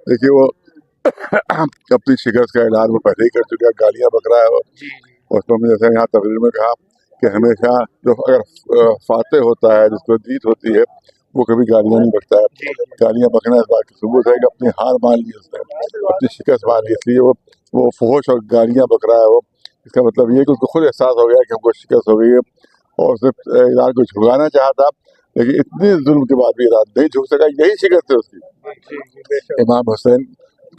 देखिए वो अपनी शिकस्त का ऐलान वो पहले ही कर चुका है, गालियां बक रहा है वो। और उसको हमने जैसे यहाँ तकरीर में कहा कि हमेशा जो अगर फातेह होता है, जिसको जीत होती है, वो कभी गालियां नहीं बकता है। गालियां बकना इस बात की सबूत है कि अपनी हार मान ली उसने, अपनी शिकस्त मान ली, इसलिए वो फुहश और गालियां बक रहा है वो। इसका मतलब ये है कि उसको खुद एहसास हो गया कि हमको शिकस्त हो गई है, और उसने ईरान को झुकाना चाहा था, लेकिन इतने जुल्म के बाद भी ईरान नहीं झुक सका। यही शिकस्त है उसकी। इमाम हुसैन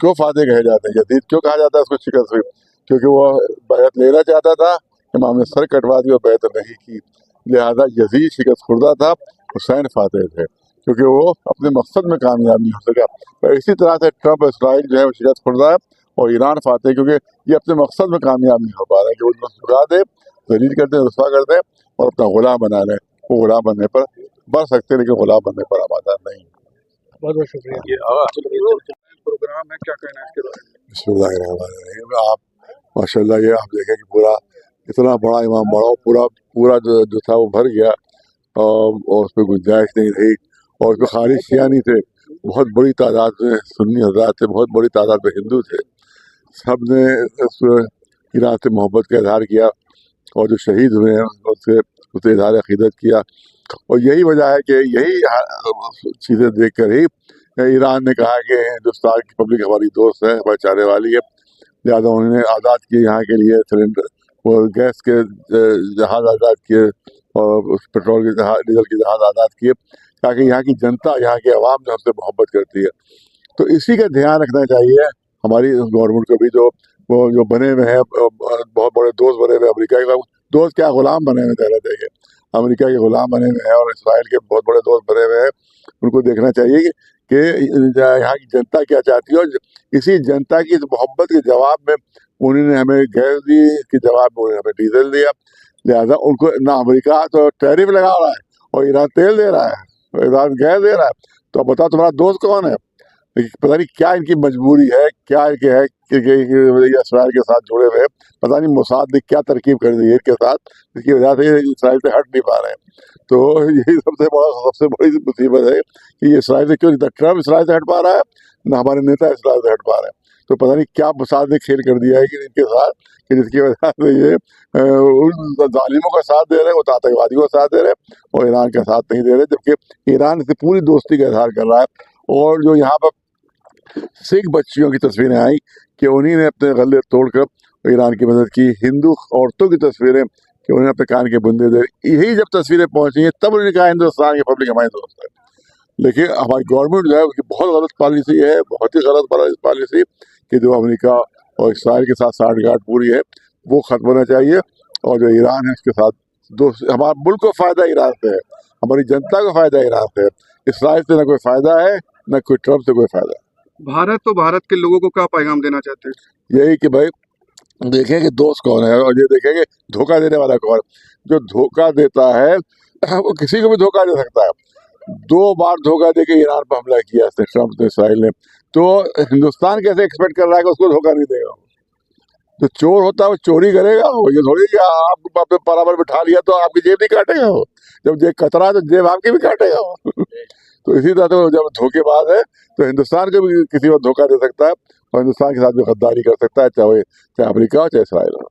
क्यों फातेह कहे जाते हैं, यजीद क्यों कहा जाता है उसको शिकस्त हुई? क्योंकि वो बैत लेना चाहता था, इमाम ने सर कटवा दिया, बैत नहीं की, लिहाजा यजीद शिकस्त खुर्दा था, हुसैन फातेह थे, क्योंकि वो अपने मकसद में कामयाब नहीं हो सका। तो इसी तरह से ट्रम्प इसराइल जो है वो शिकस्त खुर्दा है, और ईरान फातेह, क्योंकि ये अपने मकसद में कामयाब नहीं हो पा रहा है कि वो झुका दे, जलील कर दे, रुसवा कर दे और अपना गुलाम बना लें। वो गुलाम बनने पर बढ़ सकते, लेकिन गुलाम बनने पर आमादा नहीं। बहुत बहुत शुक्रिया। प्रोग्राम है, क्या कहना है इसके बारे में? बिस्मिल्लाहिर्रहमानिर्रहीम। आप माशाल्लाह, ये आप देखें कि पूरा इतना बड़ा इमाम बाड़ा पूरा जो था वो भर गया, और उसमें गुंजाइश नहीं रही, और उसमें खाली शिया नहीं थे, बहुत बड़ी तादाद में सुन्नी हज़रात थे, बहुत बड़ी तादाद में हिंदू थे। सब ने उस ईरान से मोहब्बत का इजहार किया, और जो शहीद हुए हैं उससे इजहार अक़ीदत किया। और यही वजह है कि यही चीज़ें देख कर ही ईरान ने कहा कि हिंदुस्तान की पब्लिक हमारी दोस्त है, हमारे चाहने वाली है, लिहाजा उन्होंने आज़ाद किए यहाँ के लिए सिलेंडर, वो गैस के जहाज़ आज़ाद किए, और उस पेट्रोल के जहाज़, डीजल के जहाज़ आज़ाद किए, ताकि यहाँ की जनता, यहाँ की आवाम जो हमसे मोहब्बत करती है। तो इसी का ध्यान रखना चाहिए हमारी गवर्नमेंट को भी, जो बने हुए हैं बहुत बड़े दोस्त बने हुए, अमेरिका के दोस्त क्या, गुलाम बने हुए कहना चाहिए, अमेरिका के गुलाम बने हुए हैं, और इसराइल के बहुत बड़े दोस्त बने हुए हैं। उनको देखना चाहिए कि यहाँ की जनता क्या चाहती है, और इसी जनता की मोहब्बत के जवाब में उन्होंने हमें गैस दी, इसके जवाब में उन्होंने हमें डीजल दिया। लिहाजा उनको ना, अमेरिका तो टैरिफ लगा रहा है और ईरान तेल दे रहा है, ईरान गैस दे रहा है, तो अब बताओ तुम्हारा दोस्त कौन है? पता नहीं क्या इनकी मजबूरी है, क्या इनके है कि इसराइल के साथ जुड़े हुए, पता नहीं मोसाद ने क्या तरकीब कर दी है इनके साथ, जिसकी वजह से इसराइल से हट नहीं पा रहे हैं। तो यही सबसे बड़ी मुसीबत है कि ये इसराइल से क्यों नहीं, ट्रम्प इसराइल से हट पा रहा है, ना हमारे नेता इसराइल से हट पा रहे हैं। तो पता नहीं क्या मोसाद ने खेल कर दिया है कि इनके साथ, कि जिसकी वजह से ये उन जालिमों का साथ दे रहे हैं, वो आतंकवादियों का साथ दे रहे हैं, और ईरान का साथ नहीं दे रहे, जबकि ईरान से पूरी दोस्ती का इजहार कर रहा है। और जो यहाँ पर सिख बच्चियों की तस्वीरें आई कि उन्हीं ने अपने गले तोड़कर ईरान की मदद की, हिंदू औरतों की तस्वीरें कि उन्होंने अपने कान के बुंदे दे, यही जब तस्वीरें पहुंची हैं तब उन्होंने कहा हिंदुस्तान की पब्लिक हमारी दोस्त है। लेकिन हमारी गवर्नमेंट जो है उसकी बहुत गलत पॉलिसी है, बहुत ही गलत पॉलिसी, कि जो अमेरिका और इसराइल के साथ साठगांठ पूरी है वो ख़त्म होना चाहिए, और जो ईरान है उसके साथ दोस्त, हमारे मुल्क को फ़ायदा ईरान से है, हमारी जनता को फ़ायदा ईरान से है, इसराइल से ना कोई फ़ायदा है, ना कोई ट्रम्प से कोई फ़ायदा है। भारत के लोगों को क्या पैगाम देना चाहते हैं? यही कि भाई देखें कि दोस्त कौन है, और ये देखें कि धोखा देने वाला कौन। जो धोखा देता है वो किसी को भी धोखा दे सकता है। 2 बार धोखा दे के ईरान पर हमला किया ट्रम्प ने, इसराइल ने, तो हिंदुस्तान कैसे एक्सपेक्ट कर रहा है कि उसको धोखा नहीं देगा? जो चोर होता है वो चोरी करेगा, वो ये थोड़ी कि आप बराबर बिठा लिया तो आपकी जेब नहीं काटेगा वो, जब जेब कतरा है तो जेब आपकी भी काटेगा वो। तो इसी तरह से जब धोखेबाज है तो हिंदुस्तान को भी किसी वक्त धोखा दे सकता है, और हिंदुस्तान के साथ भी गद्दारी कर सकता है, चाहे अमेरिका हो चाहे इसराइल हो।